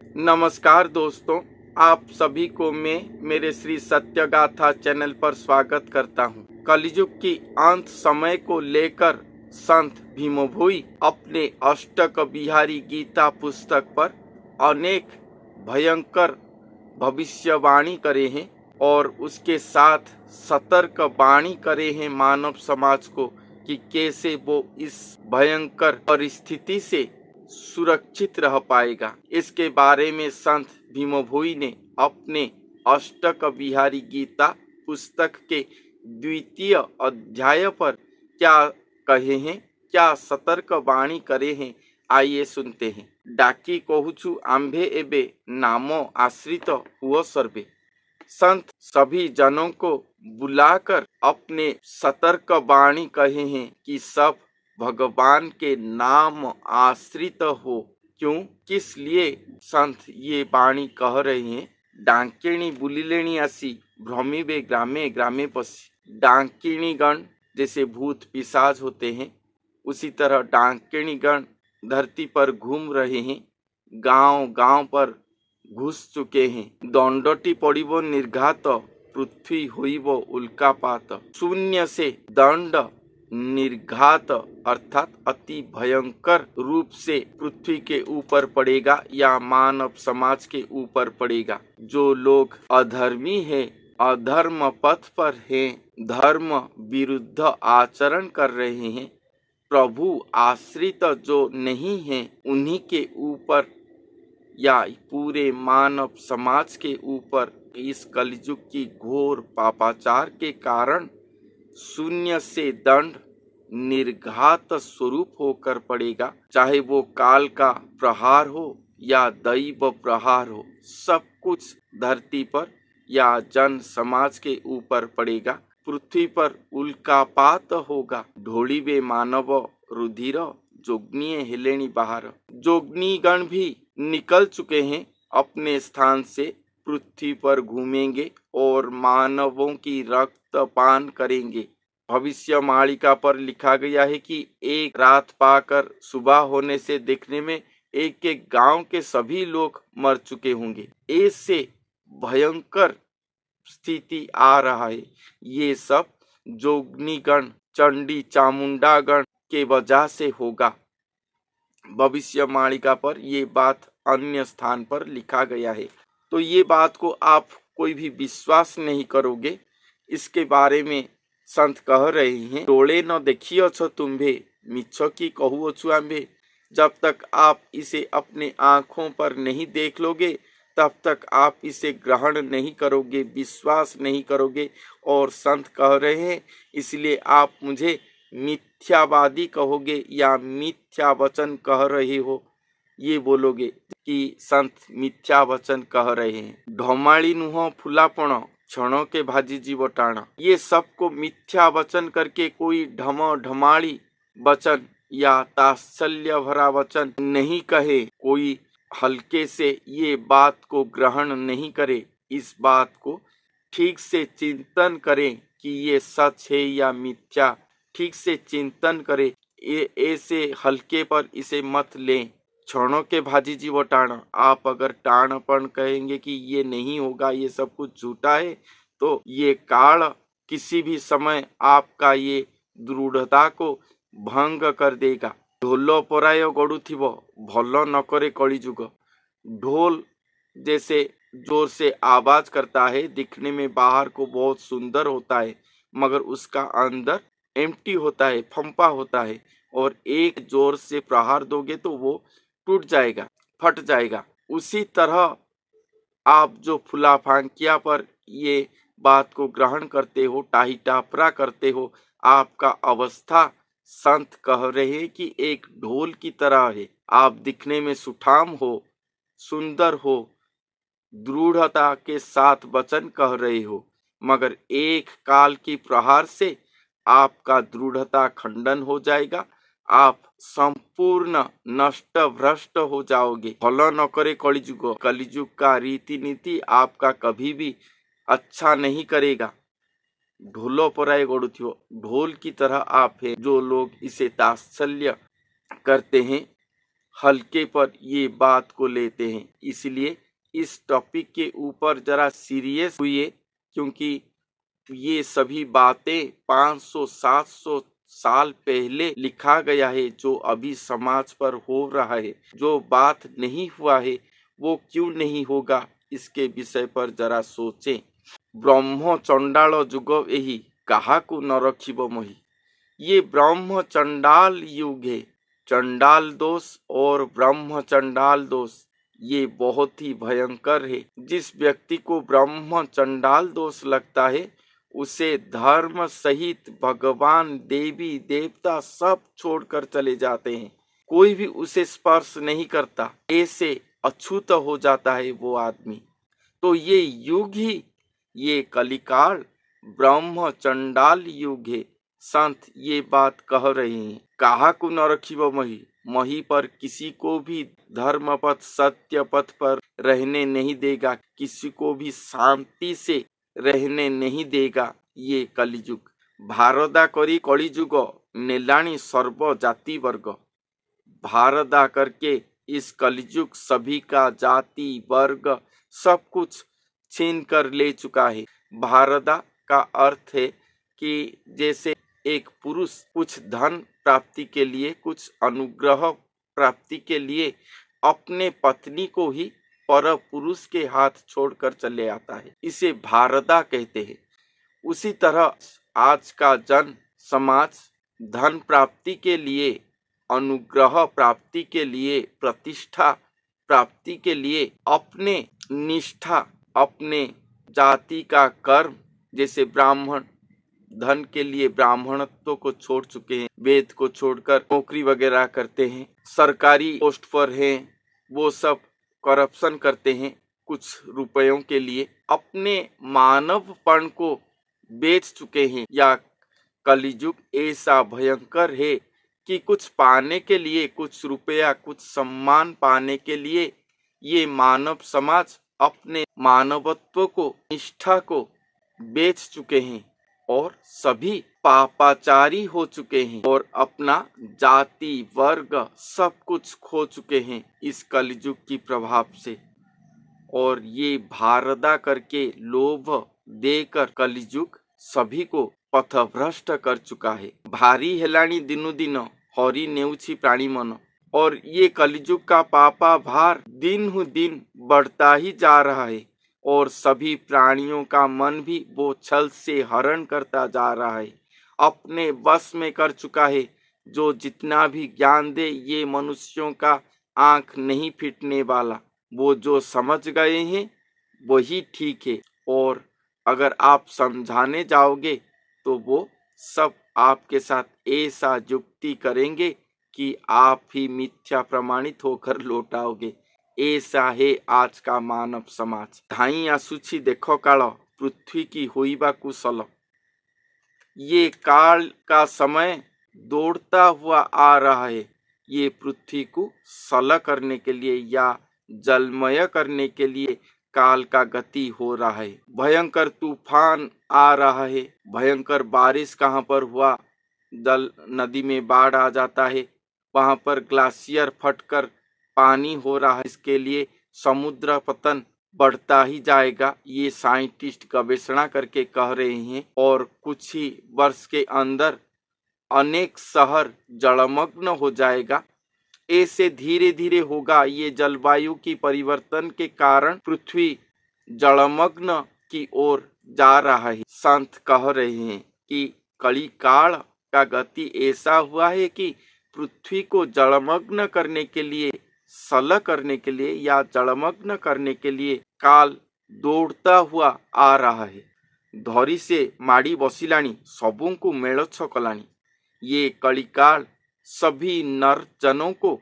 नमस्कार दोस्तों, आप सभी को मैं मेरे श्री सत्य गाथा चैनल पर स्वागत करता हूँ। कलियुग की अंत समय को लेकर संत भीमभोई अपने अष्टक बिहारी गीता पुस्तक पर अनेक भयंकर भविष्यवाणी करे हैं और उसके साथ सतर्क वाणी करे हैं मानव समाज को कि कैसे वो इस भयंकर परिस्थिति से सुरक्षित रह पाएगा। इसके बारे में संत भीमभोई ने अपने अष्टक बिहारी गीता पुस्तक के द्वितीय अध्याय पर क्या कहे हैं, क्या सतर्क वाणी करे हैं, आइए सुनते हैं। डाकी कहूछु आंभे एबे नामो आश्रित हुआ सर्वे। संत सभी जनों को बुलाकर अपने सतर्क वाणी कहे हैं कि सब भगवान के नाम आश्रित हो। क्यों, किस लिए संत ये वाणी कह रहे हैं? डांकिणी बुलिलेणी आसी भ्रमिबे ग्रामे ग्रामे पसी। डांकिणी गण जैसे भूत पिशाच होते हैं, उसी तरह डांकिणी गण धरती पर घूम रहे हैं, गांव गांव पर घुस चुके हैं। दंडटी पड़िबो निर्घात पृथ्वी होइबो उल्कापात। शून्य से दंड निर्घात अर्थात अति भयंकर रूप से पृथ्वी के ऊपर पड़ेगा या मानव समाज के ऊपर पड़ेगा। जो लोग अधर्मी है, अधर्म पथ पर हैं, धर्म विरुद्ध आचरण कर रहे हैं, प्रभु आश्रित जो नहीं है, उन्हीं के ऊपर या पूरे मानव समाज के ऊपर इस कलयुग की घोर पापाचार के कारण शून्य से दंड निर्घात स्वरूप होकर पड़ेगा। चाहे वो काल का प्रहार हो या दैव प्रहार हो, सब कुछ धरती पर या जन समाज के ऊपर पड़ेगा। पृथ्वी पर उल्कापात होगा। ढोड़ीबे मानव रुधिर जोग्निये हेलेनी बाहर। जोग्निगण भी निकल चुके हैं अपने स्थान से, पृथ्वी पर घूमेंगे और मानवों की रक्तपान करेंगे। भविष्य मालिका पर लिखा गया है कि एक रात पाकर सुबह होने से देखने में एक एक गांव के सभी लोग मर चुके होंगे। ऐसे भयंकर स्थिति आ रहा है। ये सब जोगनीगण, चंडी चामुंडागण के वजह से होगा। भविष्य मालिका पर ये बात अन्य स्थान पर लिखा गया है, तो ये बात को आप कोई भी विश्वास नहीं करोगे। इसके बारे में संत कह रहे हैं, टोले न देखियो तुम्भे मिछ की कहूअछु आंभे। जब तक आप इसे अपने आंखों पर नहीं देख लोगे, तब तक आप इसे ग्रहण नहीं करोगे, विश्वास नहीं करोगे। और संत कह रहे हैं, इसलिए आप मुझे मिथ्यावादी कहोगे या मिथ्या वचन कह रहे हो, ये बोलोगे कि संत मिथ्या वचन कह रहे हैं। ढमाली नुह फुलापण क्षणों के भाजी जीव टाणा। ये सबको मिथ्या वचन करके कोई ढमाली वचन या तात्सल्य भरा वचन नहीं कहे, कोई हल्के से ये बात को ग्रहण नहीं करे। इस बात को ठीक से चिंतन करें कि ये सच है या मिथ्या, ठीक से चिंतन करें। ऐसे हल्के पर इसे मत लें। क्षणों के भाजी जीव टाण। आप अगर टाणपन कहेंगे कि ये नहीं होगा, ये सब कुछ झूठा है, तो ये काल किसी भी समय आपका ये दृढ़ता को भंग कर देगा। ढोल पराय गड़ुथिब भल न करे कलिजुग। ढोल जैसे जोर से आवाज करता है, दिखने में बाहर को बहुत सुंदर होता है, मगर उसका अंदर एम्प्टी होता है, फंपा होता है, और एक जोर से प्रहार दोगे तो वो टूट जाएगा, फट जाएगा। उसी तरह आप जो फुला फांकिया पर ये बात को ग्रहण करते हो, टाही टापरा करते हो, आपका अवस्था संत कह रहे हैं कि एक ढोल की तरह है। आप दिखने में सुठाम हो, सुंदर हो, दृढ़ता के साथ वचन कह रहे हो, मगर एक काल की प्रहार से आपका दृढ़ता खंडन हो जाएगा। आप संपूर्ण नष्ट भ्रष्ट हो जाओगे। भल न करे कलिजुग। कलिजुग का रीति नीति आपका कभी भी अच्छा नहीं करेगा। ढोलो पराय गड़ुथियो, ढोल की तरह आप है। जो लोग इसे तात्सल्य करते हैं, हल्के पर ये बात को लेते हैं। इसलिए इस टॉपिक के ऊपर जरा सीरियस हुइए, क्योंकि ये सभी बातें 500-700 साल पहले लिखा गया है। जो अभी समाज पर हो रहा है, जो बात नहीं हुआ है वो क्यों नहीं होगा, इसके विषय पर जरा सोचें। ब्रह्म चंडाल जुग यही काहाकू न रखिब मोहि। ये ब्रह्म चंडाल युग है। चंडाल दोष और ब्रह्म चंडाल दोष ये बहुत ही भयंकर है। जिस व्यक्ति को ब्रह्म चंडाल दोष लगता है उसे धर्म सहित भगवान देवी देवता सब छोड़कर चले जाते हैं। कोई भी उसे स्पर्श नहीं करता, ऐसे अछूत हो जाता है वो आदमी। तो ये युग ही, ये कलिकाल ब्रह्म चंडाल युग है। संत ये बात कह रहे हैं। काहाकू न रखिब मही, मही पर किसी को भी धर्म पथ सत्य पथ पर रहने नहीं देगा, किसी को भी शांति से रहने नहीं देगा ये कलियुग। भारदा करी कलियुग नेलाणी सर्व जाति वर्ग। भारदा करके इस कलियुग सभी का जाति वर्ग सब कुछ छीन कर ले चुका है। भारदा का अर्थ है कि जैसे एक पुरुष कुछ धन प्राप्ति के लिए, कुछ अनुग्रह प्राप्ति के लिए अपने पत्नी को ही पर पुरुष के हाथ छोड़कर चले आता है, इसे भारदा कहते हैं। उसी तरह आज का जन समाज धन प्राप्ति के लिए, अनुग्रह प्राप्ति के लिए, प्रतिष्ठा प्राप्ति के लिए अपने निष्ठा, अपने जाति का कर्म, जैसे ब्राह्मण धन के लिए ब्राह्मणत्व को छोड़ चुके हैं, वेद को छोड़कर नौकरी वगैरह करते हैं, सरकारी पोस्ट पर हैं, वो सब करप्शन करते हैं कुछ रुपयों के लिए, अपने मानवपन को बेच चुके हैं। या कलियुग ऐसा भयंकर है कि कुछ पाने के लिए, कुछ रुपया, कुछ सम्मान पाने के लिए ये मानव समाज अपने मानवत्व को, निष्ठा को बेच चुके हैं और सभी पापाचारी हो चुके हैं और अपना जाति वर्ग सब कुछ खो चुके हैं इस कलियुग की प्रभाव से। और ये भारदा करके लोभ देकर कलियुग सभी को पथभ्रष्ट कर चुका है। भारी हेलाणी दिनु दिन हरि नेउछि प्राणी मन। और ये कलियुग का पापा भार दिन हु दिन बढ़ता ही जा रहा है और सभी प्राणियों का मन भी वो छल से हरण करता जा रहा है, अपने बस में कर चुका है। जो जितना भी ज्ञान दे ये मनुष्यों का आंख नहीं फिटने वाला। वो जो समझ गए हैं वही ठीक है, और अगर आप समझाने जाओगे तो वो सब आपके साथ ऐसा युक्ति करेंगे कि आप ही मिथ्या प्रमाणित होकर लौट आओगे। ऐसा है आज का मानव समाज। धाई आसुछि देखो काल पृथ्वी की होइबा कुशल। ये काल का समय दौड़ता हुआ आ रहा है, ये पृथ्वी को सल करने के लिए या जलमय करने के लिए काल का गति हो रहा है। भयंकर तूफान आ रहा है, भयंकर बारिश कहाँ पर हुआ, जल नदी में बाढ़ आ जाता है, वहां पर ग्लाशियर फटकर पानी हो रहा है। इसके लिए समुद्र पतन बढ़ता ही जाएगा, ये साइंटिस्ट गवेषणा करके कह रहे हैं। और कुछ ही वर्ष के अंदर अनेक शहर जलमग्न हो जाएगा। ऐसे धीरे धीरे होगा। ये जलवायु की परिवर्तन के कारण पृथ्वी जलमग्न की ओर जा रहा है। संत कह रहे हैं कि कलिकाल का गति ऐसा हुआ है कि पृथ्वी को जलमग्न करने के लिए, सल करने के लिए या जलमग्न करने के लिए काल दौड़ता हुआ आ रहा है। धरी से माड़ी बसिलाणी सबुଙ୍କୁ मेलछ कलाणी। ये कलिकाल सभी नर जनों को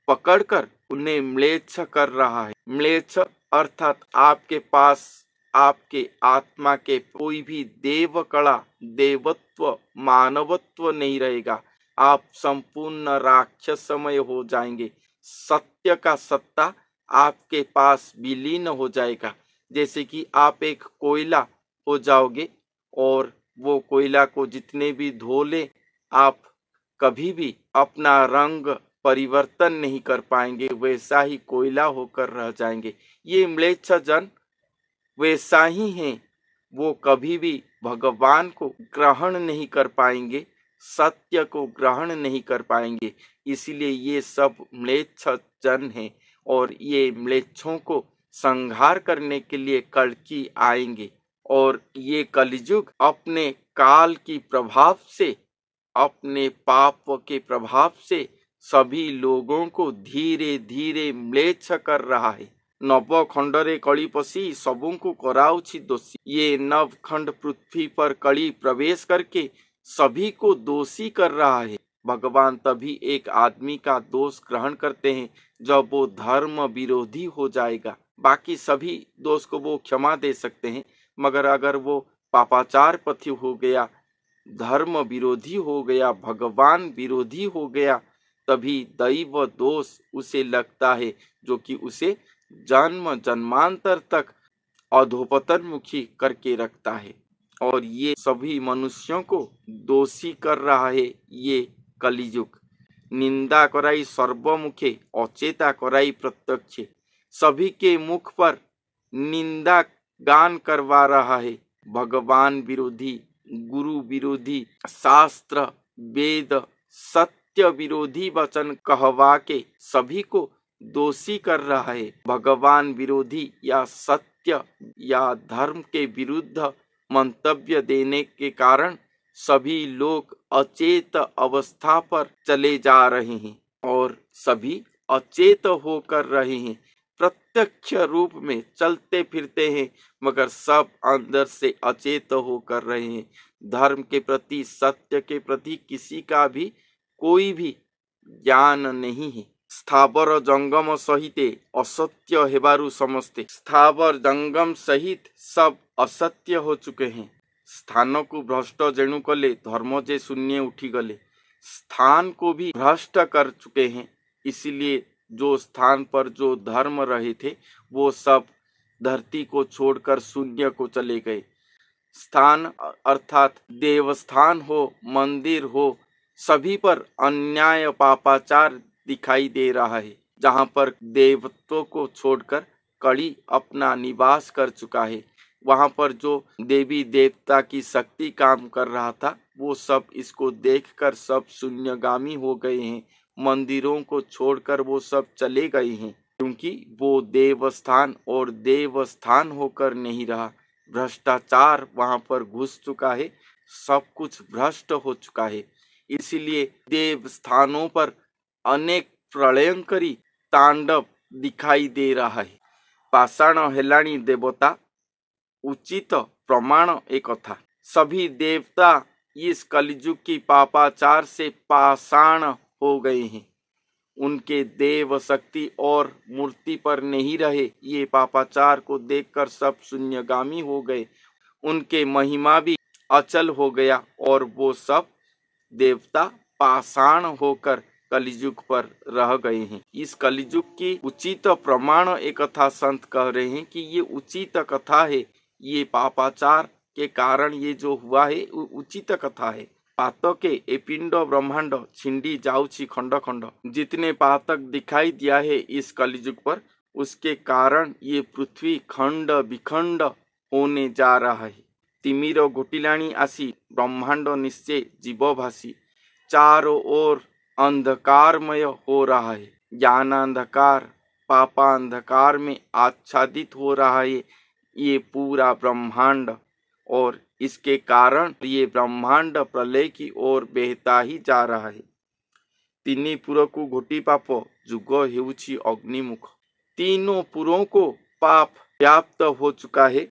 पकड़कर उन्हें म्लेच्छ कर रहा है। म्लेच्छ अर्थात आपके पास, आपके आत्मा के कोई भी देव कला, देवत्व, मानवत्व नहीं रहेगा। आप संपूर्ण राक्षसमय हो जाएंगे। सत्य का सत्ता आपके पास विलीन हो जाएगा। जैसे कि आप एक कोयला हो जाओगे और वो कोयला को जितने भी धो ले, आप कभी भी अपना रंग परिवर्तन नहीं कर पाएंगे, वैसा ही कोयला होकर रह जाएंगे। ये म्लेच्छ जन वैसा ही हैं, वो कभी भी भगवान को ग्रहण नहीं कर पाएंगे, सत्य को ग्रहण नहीं कर पाएंगे। इसलिए ये सब म्लेच्छ जन हैं और ये म्लेच्छों को संहार करने के लिए कल्कि आएंगे। और ये कलियुग अपने काल की प्रभाव से, अपने पाप के प्रभाव से सभी लोगों को धीरे धीरे म्लेच्छ कर रहा है। नव खंडरे कली पसी सबों कराउछि दोषी। ये नव खंड पृथ्वी पर कली प्रवेश करके सभी को दोषी कर रहा है। भगवान तभी एक आदमी का दोष ग्रहण करते हैं जब वो धर्म विरोधी हो जाएगा। बाकी सभी दोष को वो क्षमा दे सकते हैं, मगर अगर वो पापाचार पथी हो गया, धर्म विरोधी हो गया, भगवान विरोधी हो गया, तभी दैव दोष उसे लगता है, जो कि उसे जन्म जन्मांतर तक अधोपतन मुखी करके रखता है। और ये सभी मनुष्यों को दोषी कर रहा है ये कलियुग। निंदा कराई सर्वमुखे, अचेता कराई प्रत्यक्ष। सभी के मुख पर निंदा गान करवा रहा है। भगवान विरोधी, गुरु विरोधी, शास्त्र वेद सत्य विरोधी वचन कहवा के सभी को दोषी कर रहा है। भगवान विरोधी या सत्य या धर्म के विरुद्ध मंतव्य देने के कारण सभी लोग अचेत अवस्था पर चले जा रहे हैं और सभी अचेत होकर रहे हैं। प्रत्यक्ष रूप में चलते फिरते हैं, मगर सब अंदर से अचेत होकर रहे हैं। धर्म के प्रति, सत्य के प्रति किसी का भी कोई भी ज्ञान नहीं है। स्थावर जंगम सहिते असत्य हेबारु समस्ते। स्थावर जंगम सहित सब असत्य हो चुके हैं। स्थान को भ्रष्ट जेणु कले धर्म जे शून्य उठी गले। स्थान को भी भ्रष्ट कर चुके हैं, इसलिए जो स्थान पर जो धर्म रहे थे वो सब धरती को छोड़कर शून्य को चले गए। स्थान अर्थात देवस्थान हो, मंदिर हो, सभी पर अन्याय पापाचार दिखाई दे रहा है। जहाँ पर देवत्व को छोड़कर कली अपना निवास कर चुका है, वहाँ पर जो देवी देवता की शक्ति काम कर रहा था, वो सब इसको देखकर सब शून्यगामी हो गए हैं। मंदिरों को छोड़कर वो सब चले गए हैं, क्योंकि वो देवस्थान और देवस्थान होकर नहीं रहा। भ्रष्टाचार वहाँ पर घुस चुका है, सब कुछ भ्रष्ट हो चुका है। इसलिए देवस्थानों पर अनेक प्रलयंकरी तांडव दिखाई दे रहा है। पाषाण हेलाणी देवता, उचित प्रमाण एक था। सभी देवता इस कलियुग की पापाचार से पाषाण हो गए हैं। उनके देव शक्ति और मूर्ति पर नहीं रहे। ये पापाचार को देखकर सब शून्यगामी हो गए। उनके महिमा भी अचल हो गया और वो सब देवता पाषाण होकर कलियुग पर रह गए हैं। इस कलियुग की उचित प्रमाण एक कथा संत कह रहे हैं कि ये उचित कथा है। ये पापाचार के कारण ये जो हुआ है वो उचित कथा है। पातके ए पिंड ब्रह्मांड छिंडी जाउछि खंड खंड। जितने पातक दिखाई दिया है इस कलियुग पर, उसके कारण ये पृथ्वी खंड विखंड होने जा रहा है। तिमिर घोटिलाणी आसी ब्रह्मांड निश्चय जीवभासी। चारों ओर अंधकारमय हो रहा है। ज्ञानांधकार पापांधकार में आच्छादित हो रहा है ये पूरा ब्रह्मांड, और इसके कारण ये ब्रह्मांड प्रलय की ओर बहता ही जा रहा है। तीनी पुर को घोटी पाप जुग हेउछि अग्निमुख। तीनों पुरों को पाप व्याप्त हो चुका है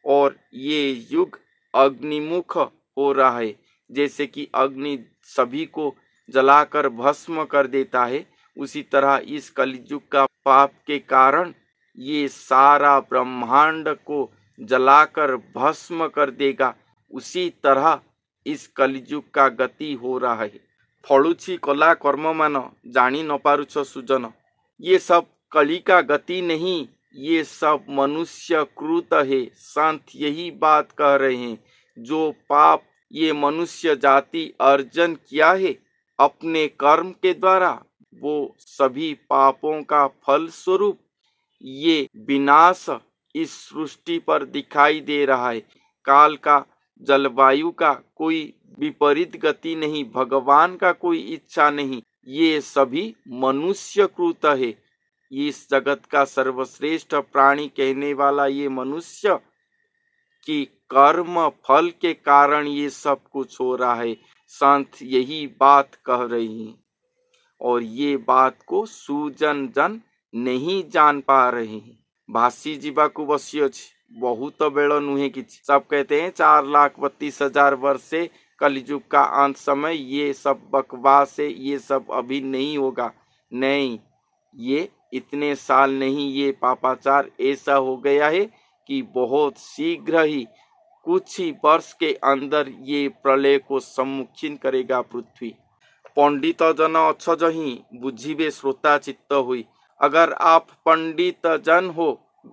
और ये युग अग्निमुख हो रहा है। जैसे कि अग्नि सभी को जलाकर भस्म कर देता है, उसी तरह इस कलियुग का पाप के कारण ये सारा ब्रह्मांड को जलाकर भस्म कर देगा। उसी तरह इस कलियुग का गति हो रहा है। फलुछि कला कर्म मान जानी न पारुछ सुजन। ये सब कली का गति नहीं, ये सब मनुष्य कृत है। संत यही बात कह रहे हैं। जो पाप ये मनुष्य जाति अर्जन किया है अपने कर्म के द्वारा, वो सभी पापों का फल स्वरूप ये विनाश इस सृष्टि पर दिखाई दे रहा है। काल का, जलवायु का कोई विपरीत गति नहीं, भगवान का कोई इच्छा नहीं, ये सभी मनुष्य कृत है। इस जगत का सर्वश्रेष्ठ प्राणी कहने वाला ये मनुष्य कि कर्म फल के कारण ये सब कुछ हो रहा है। संत यही बात कह रही हैं और ये बात को सुजन जन नहीं जान पा रहे हैं। भासी जीवाकू बसी अछि, बहुत बेल नुहे किछि। सब कहते हैं 4,32,000 वर्ष से कलयुग का अंत समय, ये सब बकवास है, ये सब अभी नहीं होगा। नहीं, ये इतने साल नहीं, ये पापाचार ऐसा हो गया है कि बहुत शीघ्र ही, कुछ ही वर्ष के अंदर ये प्रलय को सम्मुखीन करेगा पृथ्वी। पंडित जन अछ जही बुझिबे श्रोता चित्त हुई। अगर आप पंडित जन हो,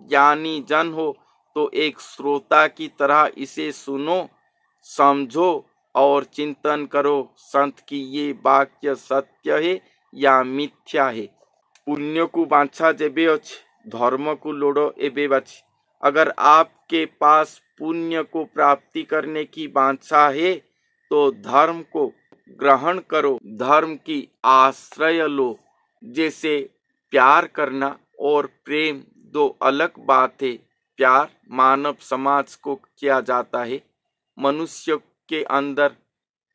ज्ञानी जन हो, तो एक श्रोता की तरह इसे सुनो, समझो और चिंतन करो संत की ये वाक्य सत्य है या मिथ्या है। पुण्य को बांछा जेबे अछि, धर्म को लोड़ो एबे बाछी। अगर आपके पास पुण्य को प्राप्ति करने की वांछा है तो धर्म को ग्रहण करो, धर्म की आश्रय लो। जैसे प्यार करना और प्रेम दो अलग बात है। प्यार मानव समाज को किया जाता है, मनुष्य के अंदर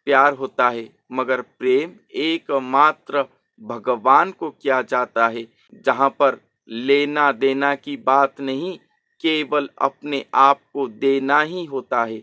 प्यार होता है, मगर प्रेम एकमात्र भगवान को किया जाता है, जहाँ पर लेना देना की बात नहीं, केवल अपने आप को देना ही होता है।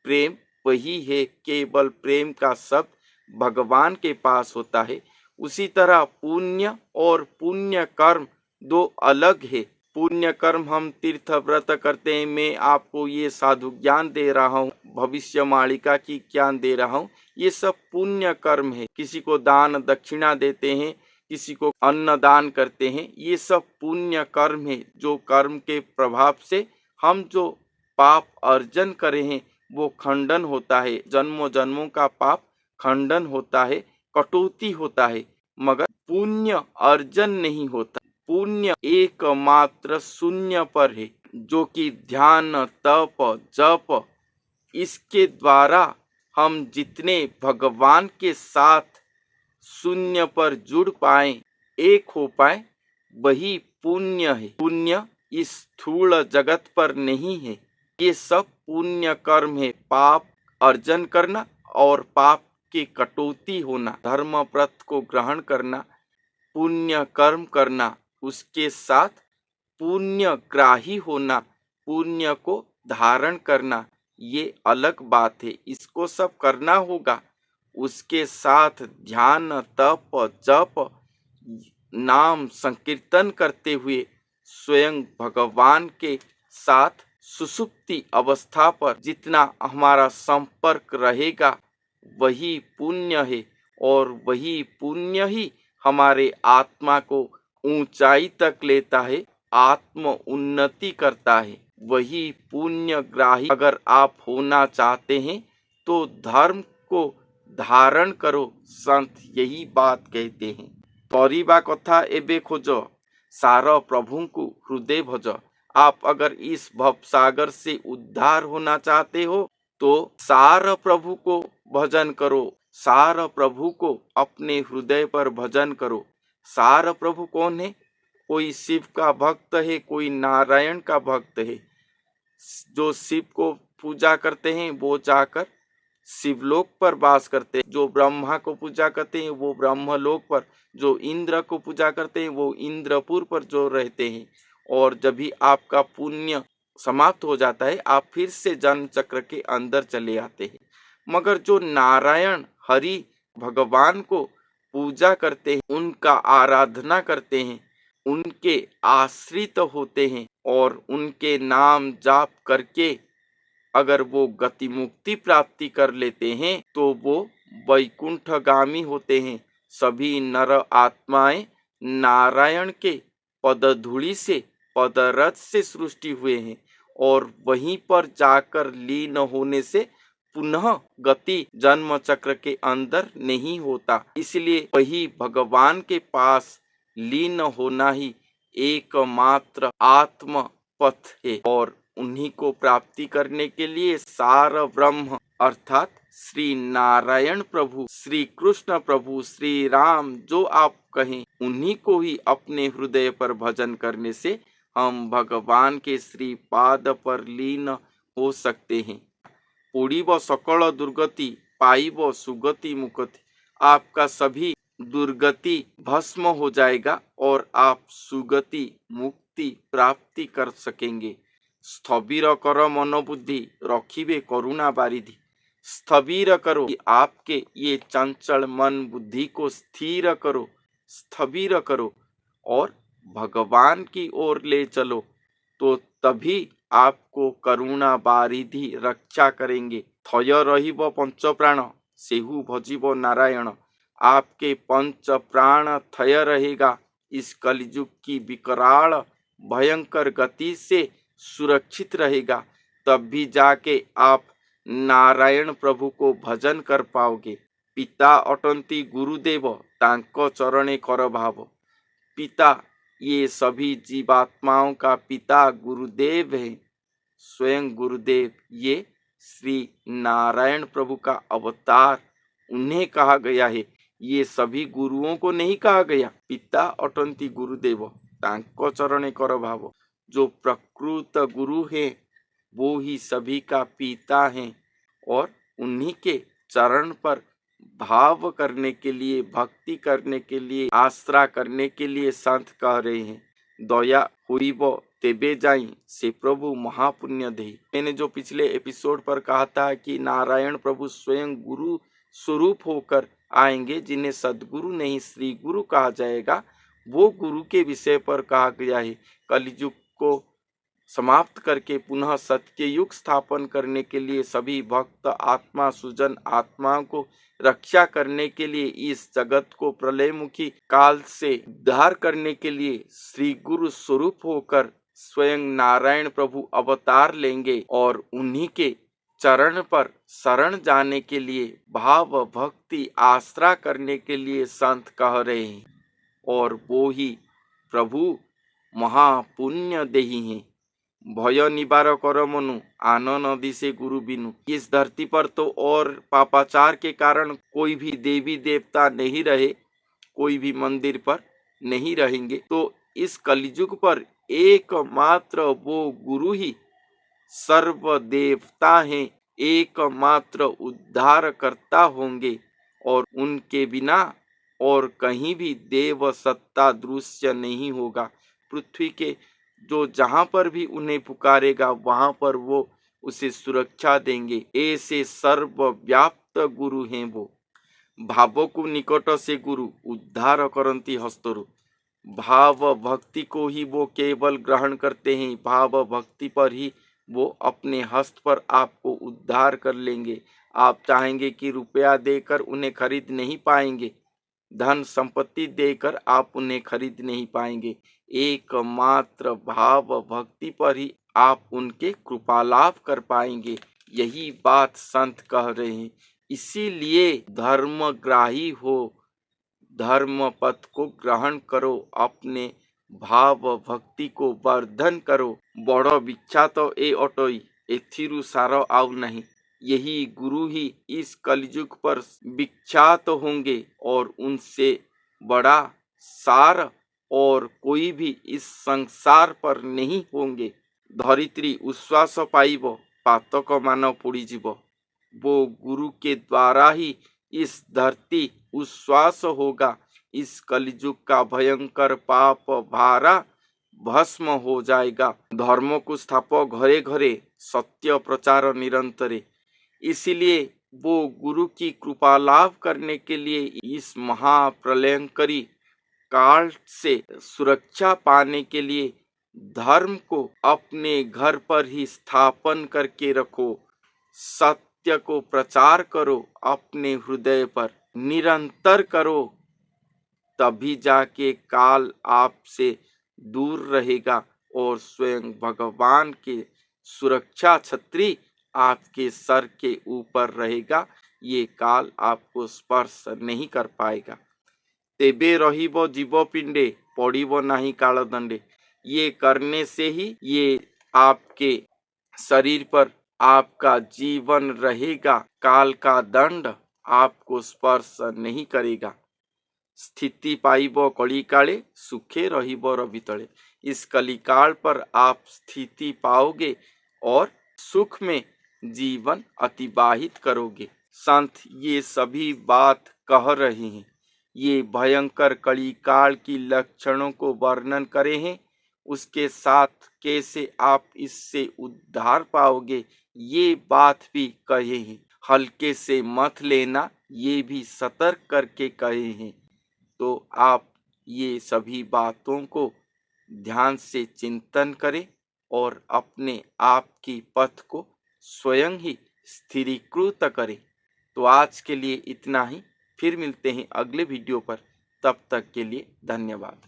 प्रेम वही है, केवल प्रेम का शब्द भगवान के पास होता है। उसी तरह पुण्य और पुण्य कर्म दो अलग है। पुण्य कर्म हम तीर्थ व्रत करते हैं, मैं आपको ये साधु ज्ञान दे रहा हूँ, भविष्य मालिका की ज्ञान दे रहा हूँ, ये सब पुण्य कर्म है। किसी को दान दक्षिणा देते हैं, किसी को अन्न दान करते हैं, ये सब पुण्य कर्म है। जो कर्म के प्रभाव से हम जो पाप अर्जन करे हैं वो खंडन होता है, जन्मों जन्मों का पाप खंडन होता है, कटौती होता है, मगर पुण्य अर्जन नहीं होता। पुण्य एकमात्र शून्य पर है, जो कि ध्यान, तप, जप, इसके द्वारा हम जितने भगवान के साथ शून्य पर जुड़ पाए, एक हो पाए, वही पुण्य है। पुण्य इस स्थूल जगत पर नहीं है, ये सब पुण्य कर्म है। पाप अर्जन करना और पाप की कटौती होना, धर्म व्रत को ग्रहण करना, पुण्य कर्म करना, उसके साथ पुण्य ग्राही होना, पुण्य को धारण करना, ये अलग बात है। इसको सब करना होगा। उसके साथ ध्यान, तप, जप, नाम संकीर्तन करते हुए स्वयं भगवान के साथ सुषुप्ति अवस्था पर जितना हमारा संपर्क रहेगा, वही पुण्य है। और वही पुण्य ही हमारे आत्मा को ऊंचाई तक लेता है, आत्म उन्नति करता है। वही पुण्य ग्राही अगर आप होना चाहते हैं तो धर्म को धारण करो, संत यही बात कहते हैं। परिबा कथा एबे खोज, सार प्रभु को हृदय भज। आप अगर इस भवसागर से उद्धार होना चाहते हो तो सार प्रभु को भजन करो, सार प्रभु को अपने हृदय पर भजन करो। सार प्रभु कौन है? कोई शिव का भक्त है, कोई नारायण का भक्त है। जो शिव को पूजा करते हैं वो जाकर शिवलोक पर वास करते हैं, जो ब्रह्मा को पूजा करते हैं वो ब्रह्मलोक पर, जो इंद्र को पूजा करते हैं वो इंद्रपुर पर जो रहते हैं। और जब भी आपका पुण्य समाप्त हो जाता है, आप फिर से जन्म चक्र के अंदर चले आते हैं। मगर जो नारायण हरि भगवान को पूजा करते हैं, उनका आराधना करते हैं, उनके आश्रित होते हैं और उनके नाम जाप करके अगर वो गति मुक्ति प्राप्ति कर लेते हैं तो वो वैकुंठगामी होते हैं। सभी नर आत्माएं नारायण के पदधूलि से, पदरथ से सृष्टि हुए हैं और वहीं पर जाकर लीन होने से पुनः गति जन्म चक्र के अंदर नहीं होता। इसलिए वही भगवान के पास लीन होना ही एकमात्र आत्म पथ है और उन्हीं को प्राप्ति करने के लिए सार ब्रह्म अर्थात श्री नारायण प्रभु, श्री कृष्ण प्रभु, श्री राम जो आप कहें, उन्हीं को ही अपने हृदय पर भजन करने से हम भगवान के श्री पाद पर लीन हो सकते हैं। पुड़ीब सकल दुर्गति पाइब सुगति मुक्ति, आपका सभी दुर्गति भस्म हो जाएगा और आप सुगति मुक्ति प्राप्ति कर सकेंगे। स्थविर कर मनोबुद्धि रखिबे करुणा बारिधि, स्थविर करो कि आपके ये चंचल मन बुद्धि को स्थिर करो, स्थविर करो और भगवान की ओर ले चलो, तो तभी आपको करुणा बारिधि रक्षा करेंगे। थय रहिब पंच प्राण सेहु भजिब नारायण, आपके पंच प्राण थय रहेगा, इस कलयुग की विकराल भयंकर गति से सुरक्षित रहेगा, तब भी जाके आप नारायण प्रभु को भजन कर पाओगे। पिता अटंती गुरुदेव तांको चरणे कर भाव, पिता ये सभी जीवात्माओं का पिता गुरुदेव है। स्वयं गुरुदेव ये श्री नारायण प्रभु का अवतार, उन्हें कहा गया है, ये सभी गुरुओं को नहीं कहा गया। पिता अटंती गुरुदेव तांको चरणे कर भाव, जो प्रकृत गुरु है वो ही सभी का पिता है और उन्हीं के चरण पर भाव करने के लिए, भक्ति करने के लिए, आश्रा करने के लिए संत कह रहे हैं। दया हुईब तेबे जाई से प्रभु महापुण्य दे। मैंने जो पिछले एपिसोड पर कहा था कि नारायण प्रभु स्वयं गुरु स्वरूप होकर आएंगे, जिन्हें सदगुरु नहीं श्री गुरु कहा जाएगा, वो गुरु के विषय पर कहा गया है। कलयुग को समाप्त करके पुनः सत्य युग स्थापन करने के लिए, सभी भक्त आत्मा सुजन आत्माओं को रक्षा करने के लिए, इस जगत को प्रलयमुखी काल से उद्धार करने के लिए श्री गुरु स्वरूप होकर स्वयं नारायण प्रभु अवतार लेंगे और उन्हीं के चरण पर शरण जाने के लिए, भाव भक्ति आश्रा करने के लिए संत कह रहे हैं और वो ही प्रभु महापुण्य देही हैं। भय निवार कर मनु आन नदी से गुरु बिनु, इस धरती पर तो और पापाचार के कारण कोई भी देवी देवता नहीं रहे, कोई भी मंदिर पर नहीं रहेंगे, तो इस कलयुग पर एकमात्र वो गुरु ही सर्व देवता हैं, एकमात्र उद्धार करता होंगे और उनके बिना और कहीं भी देव सत्ता दृश्य नहीं होगा। पृथ्वी के जो जहाँ पर भी उन्हें पुकारेगा वहाँ पर वो उसे सुरक्षा देंगे। ऐसे सर्वव्याप्त गुरु हैं वो। भावको निकट से गुरु उद्धार करंती हस्तरु, भाव भक्ति को ही वो केवल ग्रहण करते हैं, भाव भक्ति पर ही वो अपने हस्त पर आपको उद्धार कर लेंगे। आप चाहेंगे कि रुपया देकर उन्हें खरीद नहीं पाएंगे, धन संपत्ति देकर आप उन्हें खरीद नहीं पाएंगे, एकमात्र भाव भक्ति पर ही आप उनके कृपा लाभ कर पाएंगे। यही बात संत कह रहे हैं। इसीलिए धर्मग्राही हो, धर्म पथ को ग्रहण करो, अपने भाव भक्ति को वर्धन करो। बड़ विख्यात ए अटई एथिरु सार आउ नहीं, यही गुरु ही इस कलयुग पर विख्यात होंगे और उनसे बड़ा सार और कोई भी इस संसार पर नहीं होंगे। धरित्री उश्वास पाइब पातक मान पुड़ीजीव, वो गुरु के द्वारा ही इस धरती उश्वास होगा, इस कलयुग का भयंकर पाप भारा भस्म हो जाएगा। धर्म को स्थाप घरे घरे सत्य प्रचार निरंतरे, इसलिए वो गुरु की कृपा लाभ करने के लिए इस महाप्रलयंकरी काल से सुरक्षा पाने के लिए धर्म को अपने घर पर ही स्थापन करके रखो, सत्य को प्रचार करो, अपने हृदय पर निरंतर करो, तभी जाके काल आपसे दूर रहेगा और स्वयं भगवान के सुरक्षा छत्री आपके सर के ऊपर रहेगा, ये काल आपको स्पर्श नहीं कर पाएगा। तेबे रहिबो जीव पिंडे, पड़िबो नाही काल दंडे। ये करने से ही ये आपके शरीर पर आपका जीवन रहेगा, काल का दंड आपको स्पर्श नहीं करेगा। स्थिति पाइब कलिकाले, सुखे रहिब रवि तले। इस कलिकाल पर आप स्थिति पाओगे और सुख में जीवन अतिबाहित करोगे। संत ये सभी बात कह रहे हैं, ये भयंकर कलिकाल की लक्षणों को वर्णन करे हैं, उसके साथ कैसे आप इससे उद्धार पाओगे ये बात भी कहे हैं। हल्के से मत लेना, ये भी सतर्क करके कहे हैं। तो आप ये सभी बातों को ध्यान से चिंतन करें और अपने आप की पथ को स्वयं ही स्थिरीकृत करें। तो आज के लिए इतना ही, फिर मिलते हैं अगले वीडियो पर। तब तक के लिए धन्यवाद।